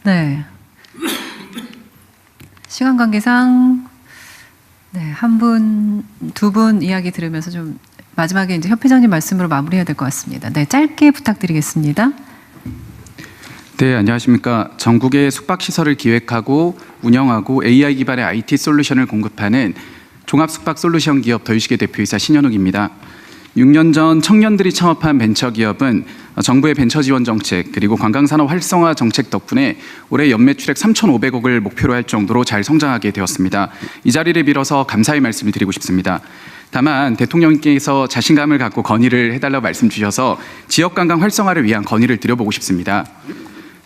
네. 시간 관계상 한 분, 두 분 이야기 들으면서 좀 마지막에 이제 협회장님 말씀으로 마무리해야 될 것 같습니다. 네, 짧게 부탁드리겠습니다. 네, 안녕하십니까. 전국의 숙박시설을 기획하고 운영하고 AI 기반의 IT 솔루션을 공급하는 종합숙박솔루션 기업 더유시계 대표이사 신현욱입니다. 6년 전 청년들이 창업한 벤처기업은 정부의 벤처 지원 정책 그리고 관광산업 활성화 정책 덕분에 올해 연매출액 3,500억을 목표로 할 정도로 잘 성장하게 되었습니다. 이 자리를 빌어서 감사의 말씀을 드리고 싶습니다. 다만 대통령께서 자신감을 갖고 건의를 해달라고 말씀 주셔서 지역관광 활성화를 위한 건의를 드려보고 싶습니다.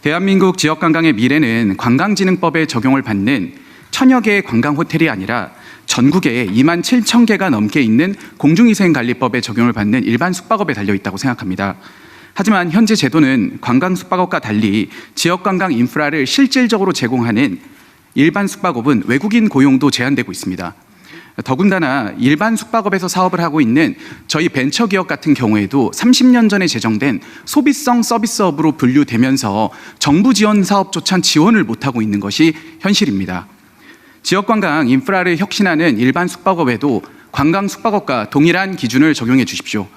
대한민국 지역관광의 미래는 관광진흥법에 적용을 받는 천여 개의 관광호텔이 아니라 전국에 27,000개가 넘게 있는 공중위생관리법에 적용을 받는 일반 숙박업에 달려있다고 생각합니다. 하지만 현재 제도는 관광 숙박업과 달리 지역관광 인프라를 실질적으로 제공하는 일반 숙박업은 외국인 고용도 제한되고 있습니다. 더군다나 일반 숙박업에서 사업을 하고 있는 저희 벤처기업 같은 경우에도 30년 전에 제정된 소비성 서비스업으로 분류되면서 정부 지원 사업조차 지원을 못하고 있는 것이 현실입니다. 지역관광 인프라를 혁신하는 일반 숙박업에도 관광 숙박업과 동일한 기준을 적용해 주십시오.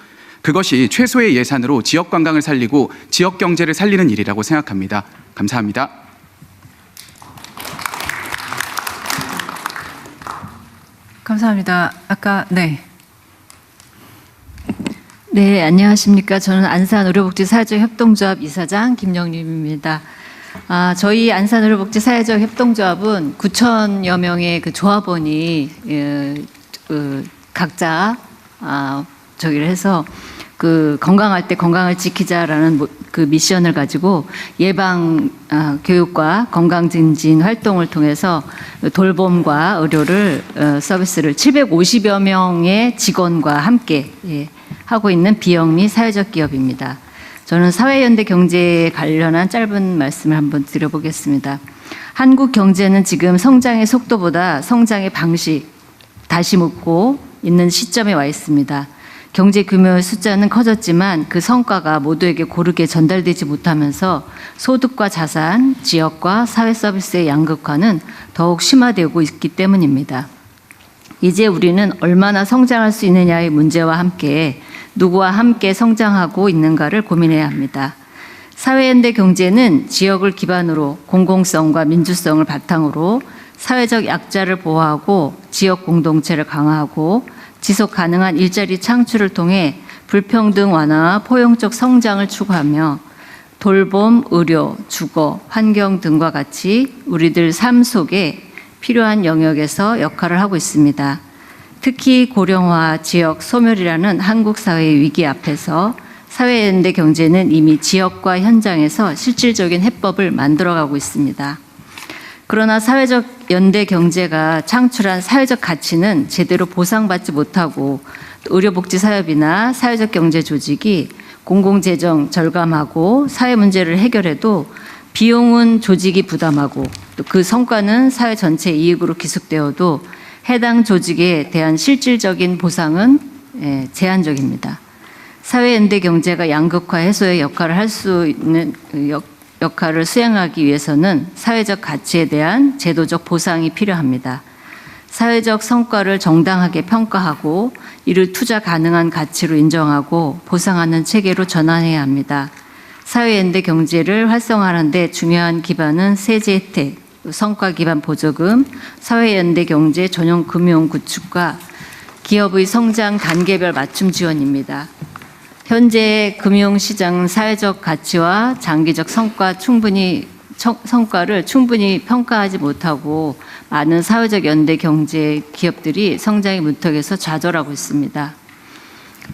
그것이 최소의 예산으로 지역관광을 살리고 지역경제를 살리는 일이라고 생각합니다. 감사합니다. 감사합니다. 네, 안녕하십니까. 저는 안산의료복지사회적협동조합 이사장 김영림입니다. 저희 안산의료복지사회적협동조합은 9,000여 명의 그 조합원이 각자 저기를 해서 그 건강할 때 건강을 지키자라는 그 미션을 가지고 예방 교육과 건강 증진 활동을 통해서 돌봄과 의료를 서비스를 750여 명의 직원과 함께 하고 있는 비영리 사회적 기업입니다. 저는 사회연대 경제에 관련한 짧은 말씀을 한번 드려보겠습니다. 한국 경제는 지금 성장의 속도보다 성장의 방식 다시 묻고 있는 시점에 와 있습니다. 경제 규모의 숫자는 커졌지만 그 성과가 모두에게 고르게 전달되지 못하면서 소득과 자산, 지역과 사회 서비스의 양극화는 더욱 심화되고 있기 때문입니다. 이제 우리는 얼마나 성장할 수 있느냐의 문제와 함께 누구와 함께 성장하고 있는가를 고민해야 합니다. 사회연대 경제는 지역을 기반으로 공공성과 민주성을 바탕으로 사회적 약자를 보호하고 지역 공동체를 강화하고 지속 가능한 일자리 창출을 통해 불평등 완화와 포용적 성장을 추구하며 돌봄, 의료, 주거, 환경 등과 같이 우리들 삶 속에 필요한 영역에서 역할을 하고 있습니다. 특히 고령화, 지역 소멸이라는 한국 사회의 위기 앞에서 사회연대 경제는 이미 지역과 현장에서 실질적인 해법을 만들어가고 있습니다. 그러나 사회적 연대 경제가 창출한 사회적 가치는 제대로 보상받지 못하고 의료복지사업이나 사회적 경제 조직이 공공재정 절감하고 사회 문제를 해결해도 비용은 조직이 부담하고 또 그 성과는 사회 전체 이익으로 기속되어도 해당 조직에 대한 실질적인 보상은 제한적입니다. 사회연대 경제가 양극화 해소의 역할을 할 수 있는 역할을 수행하기 위해서는 사회적 가치에 대한 제도적 보상이 필요합니다. 사회적 성과를 정당하게 평가하고 이를 투자 가능한 가치로 인정하고 보상하는 체계로 전환해야 합니다. 사회연대 경제를 활성화하는 데 중요한 기반은 세제 혜택, 성과 기반 보조금, 사회연대 경제 전용 금융 구축과 기업의 성장 단계별 맞춤 지원입니다. 현재 금융시장 사회적 가치와 장기적 성과를 충분히 평가하지 못하고 많은 사회적 연대 경제 기업들이 성장의 문턱에서 좌절하고 있습니다.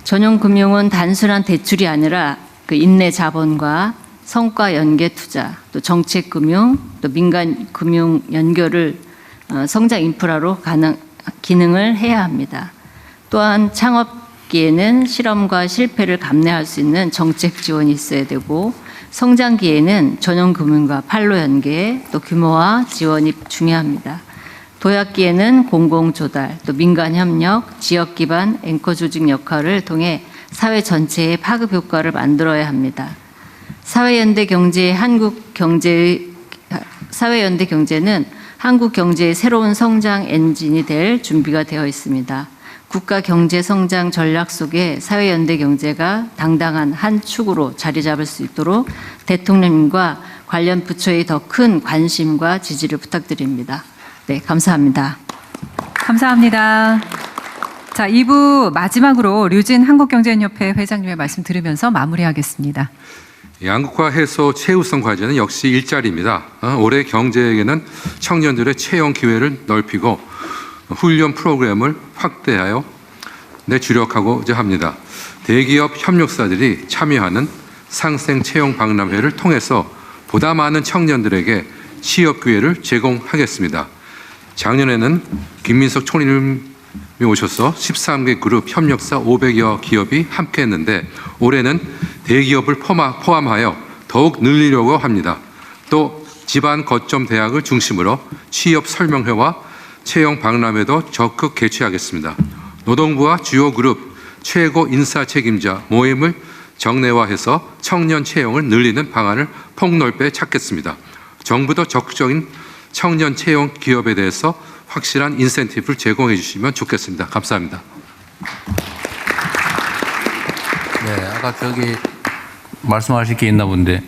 전용금융은 단순한 대출이 아니라 그 인내 자본과 성과 연계 투자, 또 정책금융, 또 민간금융 연결을 성장 인프라로 기능을 해야 합니다. 또한 창업기에는 실험과 실패를 감내할 수 있는 정책 지원이 있어야 되고 성장기에는 전용금융과 판로 연계, 또 규모와 지원이 중요합니다. 도약기에는 공공조달, 또 민간협력, 지역 기반 앵커 조직 역할을 통해 사회 전체의 파급 효과를 만들어야 합니다. 사회연대 경제의 한국 경제의 사회연대 경제는 한국 경제의 새로운 성장 엔진이 될 준비가 되어 있습니다. 국가 경제 성장 전략 속에 사회연대 경제가 당당한 한 축으로 자리 잡을 수 있도록 대통령님과 관련 부처의 더 큰 관심과 지지를 부탁드립니다. 네, 감사합니다. 감사합니다. 자, 2부 마지막으로 류진 한국경제인협회 회장님의 말씀 들으면서 마무리하겠습니다. 양극화 해소 최우선 과제는 역시 일자리입니다. 올해 경제에게는 청년들의 채용 기회를 넓히고 훈련 프로그램을 확대하여 주력하고자 합니다. 대기업 협력사들이 참여하는 상생 채용 박람회를 통해서 보다 많은 청년들에게 취업 기회를 제공하겠습니다. 작년에는 김민석 총리님이 오셔서 13개 그룹 협력사 500여 기업이 함께했는데 올해는 대기업을 포함하여 더욱 늘리려고 합니다. 또 지방 거점 대학을 중심으로 취업 설명회와 채용 박람회도 적극 개최하겠습니다. 노동부와 주요 그룹 최고 인사 책임자 모임을 정례화해서 청년 채용을 늘리는 방안을 폭넓게 찾겠습니다. 정부도 적극적인 청년 채용 기업에 대해서 확실한 인센티브를 제공해 주시면 좋겠습니다. 감사합니다. 네, 아까 저기 말씀하실 게 있나 본데.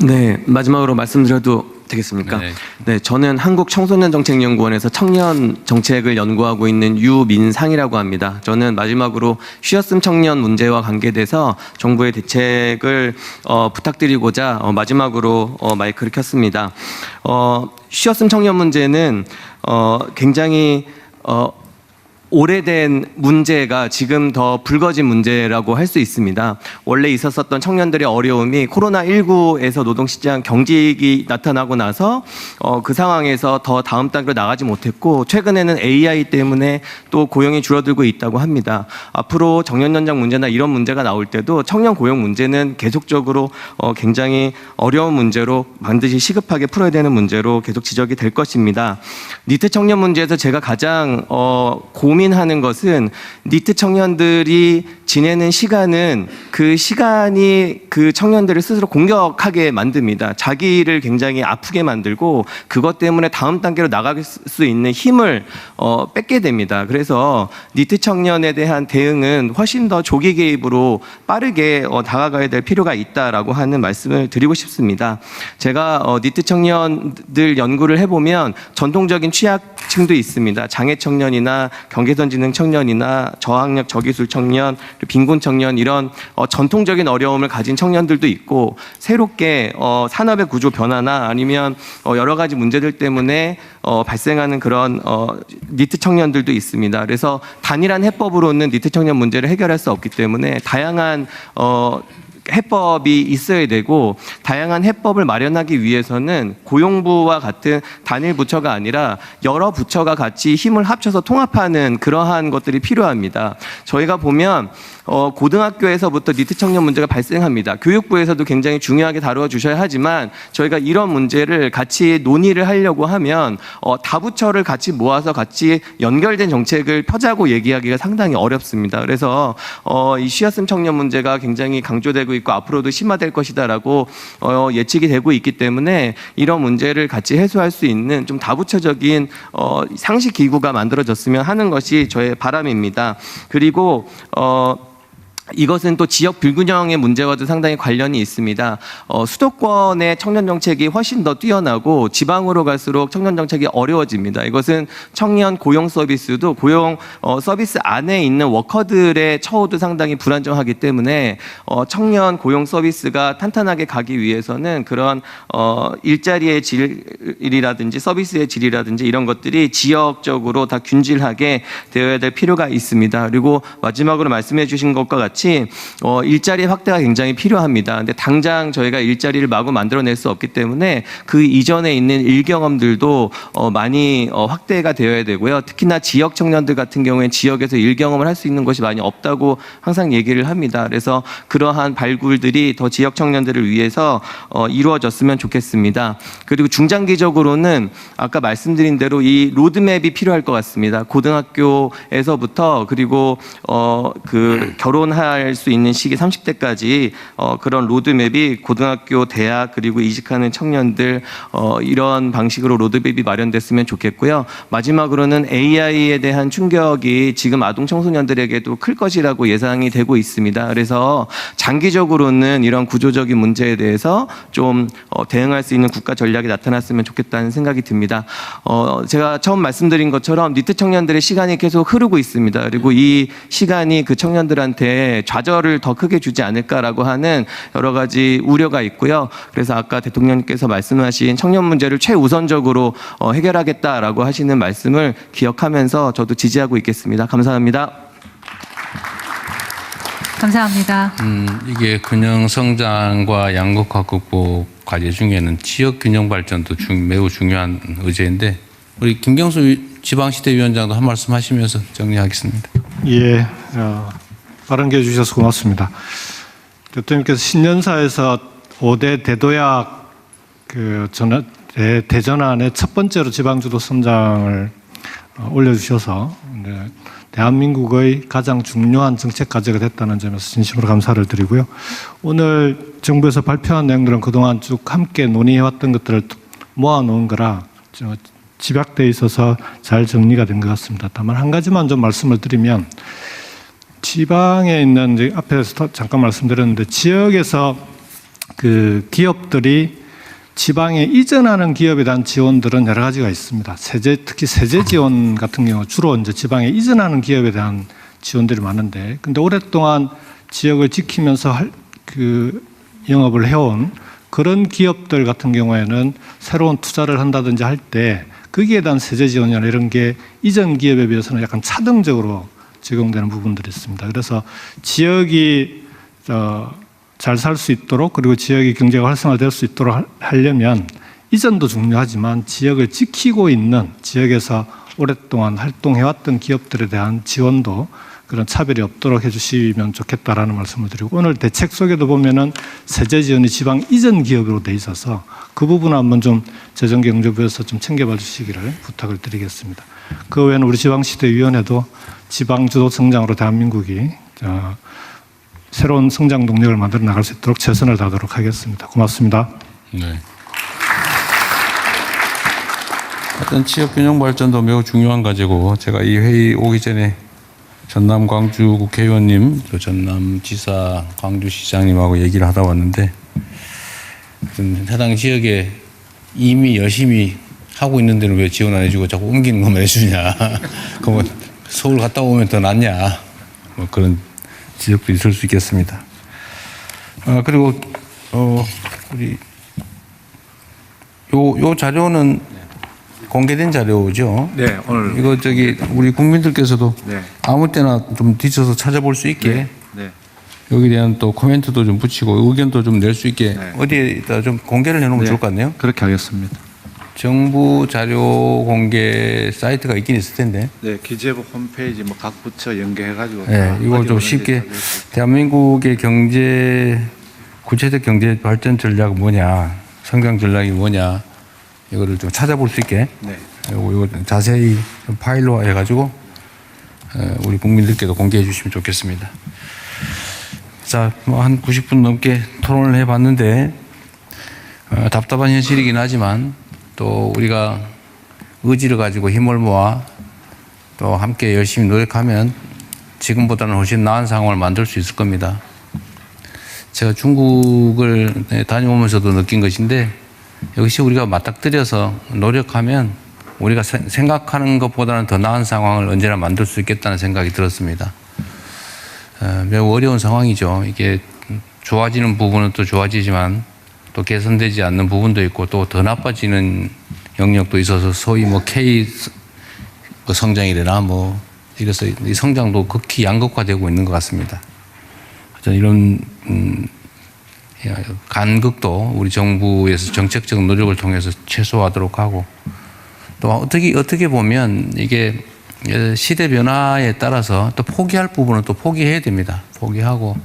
네, 마지막으로 말씀드려도 되겠습니까? 네. 네, 저는 한국청소년정책연구원에서 청년 정책을 연구하고 있는 유민상이라고 합니다. 저는 마지막으로 쉬었음 청년 문제와 관계돼서 정부의 대책을 부탁드리고자 마지막으로 마이크를 켰습니다. 쉬었음 청년 문제는 굉장히 오래된 문제가 지금 더 불거진 문제라고 할 수 있습니다. 원래 있었던 청년들의 어려움이 코로나19에서 노동시장 경직이 나타나고 나서 그 상황에서 더 다음 단계로 나가지 못했고 최근에는 AI 때문에 또 고용이 줄어들고 있다고 합니다. 앞으로 정년연장 문제나 이런 문제가 나올 때도 청년 고용 문제는 계속적으로 굉장히 어려운 문제로 반드시 시급하게 풀어야 되는 문제로 계속 지적이 될 것입니다. 니트 청년 문제에서 제가 가장 고민하는 것은 니트 청년들이 지내는 시간은 그 시간이 그 청년들을 스스로 공격하게 만듭니다. 자기를 굉장히 아프게 만들고 그것 때문에 다음 단계로 나갈 수 있는 힘을 뺏게 됩니다. 그래서 니트 청년에 대한 대응은 훨씬 더 조기 개입으로 빠르게 다가가야 될 필요가 있다라고 하는 말씀을 드리고 싶습니다. 제가 니트 청년들 연구를 해보면 전통적인 취약층도 있습니다. 장애 청년이나 경계선지능 청년이나 저학력 저기술 청년, 빈곤 청년 이런 전통적인 어려움을 가진 청년들도 있고 새롭게 산업의 구조 변화나 아니면 여러 가지 문제들 때문에 발생하는 그런 니트 청년들도 있습니다. 그래서 단일한 해법으로는 니트 청년 문제를 해결할 수 없기 때문에 다양한 해법이 있어야 되고 다양한 해법을 마련하기 위해서는 고용부와 같은 단일 부처가 아니라 여러 부처가 같이 힘을 합쳐서 통합하는 그러한 것들이 필요합니다. 저희가 보면 고등학교에서부터 니트 청년 문제가 발생합니다. 교육부에서도 굉장히 중요하게 다루어 주셔야 하지만 저희가 이런 문제를 같이 논의를 하려고 하면 다부처를 같이 모아서 같이 연결된 정책을 펴자고 얘기하기가 상당히 어렵습니다. 그래서 이 쉬었음 청년 문제가 굉장히 강조되고 있고 앞으로도 심화될 것이다라고 예측이 되고 있기 때문에 이런 문제를 같이 해소할 수 있는 좀 다부처적인 상식 기구가 만들어졌으면 하는 것이 저의 바람입니다. 그리고 이것은 또 지역 불균형의 문제와도 상당히 관련이 있습니다. 수도권의 청년 정책이 훨씬 더 뛰어나고 지방으로 갈수록 청년 정책이 어려워집니다. 이것은 청년 고용 서비스도 고용 서비스 안에 있는 워커들의 처우도 상당히 불안정하기 때문에 청년 고용 서비스가 탄탄하게 가기 위해서는 그런 일자리의 질이라든지 서비스의 질이라든지 이런 것들이 지역적으로 다 균질하게 되어야 될 필요가 있습니다. 그리고 마지막으로 말씀해 주신 것과 같이 일자리 확대가 굉장히 필요합니다. 근데 당장 저희가 일자리를 마구 만들어낼 수 없기 때문에 그 이전에 있는 일경험들도 많이 확대가 되어야 되고요. 특히나 지역 청년들 같은 경우에 지역에서 일경험을 할 수 있는 것이 많이 없다고 항상 얘기를 합니다. 그래서 그러한 발굴들이 더 지역 청년들을 위해서 이루어졌으면 좋겠습니다. 그리고 중장기적으로는 아까 말씀드린 대로 이 로드맵이 필요할 것 같습니다. 고등학교에서부터 그리고 그 결혼한 이직할 수 있는 시기 30대까지 그런 로드맵이 고등학교, 대학 그리고 이직하는 청년들 이런 방식으로 로드맵이 마련됐으면 좋겠고요. 마지막으로는 AI에 대한 충격이 지금 아동 청소년들에게도 클 것이라고 예상이 되고 있습니다. 그래서 장기적으로는 이런 구조적인 문제에 대해서 좀 대응할 수 있는 국가 전략이 나타났으면 좋겠다는 생각이 듭니다. 제가 처음 말씀드린 것처럼 니트 청년들의 시간이 계속 흐르고 있습니다. 그리고 이 시간이 그 청년들한테 좌절을 더 크게 주지 않을까라고 하는 여러 가지 우려가 있고요. 그래서 아까 대통령님께서 말씀하신 청년 문제를 최우선적으로 해결하겠다라고 하시는 말씀을 기억하면서 저도 지지하고 있겠습니다. 감사합니다. 감사합니다. 이게 균형 성장과 양극화 극복 과제 중에는 지역 균형 발전도 매우 중요한 의제인데 우리 김경수 지방시대위원장도 한 말씀 하시면서 정리하겠습니다. 예, 빠른 게 해주셔서 고맙습니다. 대통령께서 신년사에서 5대 대도약 대전환의 첫 번째로 지방주도 선장을 올려주셔서 대한민국의 가장 중요한 정책 과제가 됐다는 점에서 진심으로 감사를 드리고요. 오늘 정부에서 발표한 내용들은 그동안 쭉 함께 논의해왔던 것들을 모아놓은 거라 집약돼 있어서 잘 정리가 된 것 같습니다. 다만 한 가지만 좀 말씀을 드리면 지방에 있는 이제 앞에서 잠깐 말씀드렸는데 지역에서 그 기업들이 지방에 이전하는 기업에 대한 지원들은 여러 가지가 있습니다. 특히 세제 지원 같은 경우 주로 이제 지방에 이전하는 기업에 대한 지원들이 많은데, 근데 오랫동안 지역을 지키면서 영업을 해온 그런 기업들 같은 경우에는 새로운 투자를 한다든지 할 때 거기에 대한 세제 지원이나 이런 게 이전 기업에 비해서는 약간 차등적으로 제공되는 부분들이 있습니다. 그래서 지역이 잘 살 수 있도록 그리고 지역의 경제가 활성화될 수 있도록 하려면 이전도 중요하지만 지역을 지키고 있는 지역에서 오랫동안 활동해왔던 기업들에 대한 지원도 그런 차별이 없도록 해주시면 좋겠다라는 말씀을 드리고, 오늘 대책 속에도 보면은 세제 지원이 지방 이전 기업으로 돼 있어서 그 부분은 한번 좀 재정경제부에서 좀 챙겨봐 주시기를 부탁을 드리겠습니다. 그 외에는 우리 지방시대위원회도 지방 주도 성장으로 대한민국이 새로운 성장 동력을 만들어 나갈 수 있도록 최선을 다하도록 하겠습니다. 고맙습니다. 네. 어떤 지역 균형 발전도 매우 중요한 과제고, 제가 이 회의 오기 전에 전남 광주 국회의원님, 또 전남지사 광주시장님하고 얘기를 하다 왔는데, 해당 지역에 이미 열심히 하고 있는 데는 왜 지원 안 해주고 자꾸 옮기는 것만 해주냐. 그러면 서울 갔다 오면 더 낫냐. 뭐 그런 지적도 있을 수 있겠습니다. 그리고 우리 요 자료는 공개된 자료죠. 네, 오늘 이거 우리 국민들께서도 네. 아무 때나 좀 뒤쳐서 찾아볼 수 있게 네. 여기에 대한 또 코멘트도 좀 붙이고 의견도 좀 낼 수 있게 네. 어디에다 좀 공개를 해놓으면 네. 좋을 것 같네요. 그렇게 하겠습니다. 정부 자료 공개 사이트가 있긴 있을 텐데. 네, 기재부 홈페이지 뭐 각 부처 연계해가지고. 네, 이걸 좀 쉽게 대한민국의 구체적 경제 발전 전략은 뭐냐, 성장 전략이 뭐냐, 이거를 좀 찾아볼 수 있게. 네. 이거 자세히 좀 파일로 해가지고 우리 국민들께도 공개해 주시면 좋겠습니다. 자, 뭐 한 90분 넘게 토론을 해봤는데 답답한 현실이긴 하지만 또 우리가 의지를 가지고 힘을 모아 또 함께 열심히 노력하면 지금보다는 훨씬 나은 상황을 만들 수 있을 겁니다. 제가 중국을 다녀오면서도 느낀 것인데, 역시 우리가 맞닥뜨려서 노력하면 우리가 생각하는 것보다는 더 나은 상황을 언제나 만들 수 있겠다는 생각이 들었습니다. 매우 어려운 상황이죠. 이게 좋아지는 부분은 또 좋아지지만 또 개선되지 않는 부분도 있고 또 더 나빠지는 영역도 있어서 소위 뭐 K 성장이래나 뭐 이래서 이 성장도 극히 양극화되고 있는 것 같습니다. 이런 간극도 우리 정부에서 정책적 노력을 통해서 최소화하도록 하고, 또 어떻게 보면 이게 시대 변화에 따라서 또 포기할 부분은 또 포기해야 됩니다. 포기하고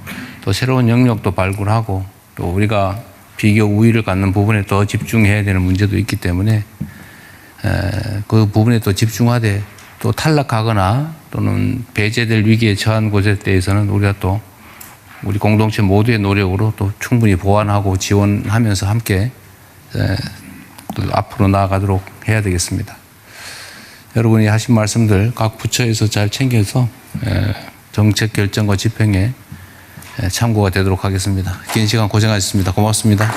또 새로운 영역도 발굴하고 또 우리가 비교 우위를 갖는 부분에 더 집중해야 되는 문제도 있기 때문에 그 부분에 또 집중하되 또 탈락하거나 또는 배제될 위기에 처한 곳에 대해서는 우리가 또 우리 공동체 모두의 노력으로 또 충분히 보완하고 지원하면서 함께 또 앞으로 나아가도록 해야 되겠습니다. 여러분이 하신 말씀들 각 부처에서 잘 챙겨서 정책 결정과 집행에 참고가 되도록 하겠습니다. 긴 시간 고생하셨습니다. 고맙습니다.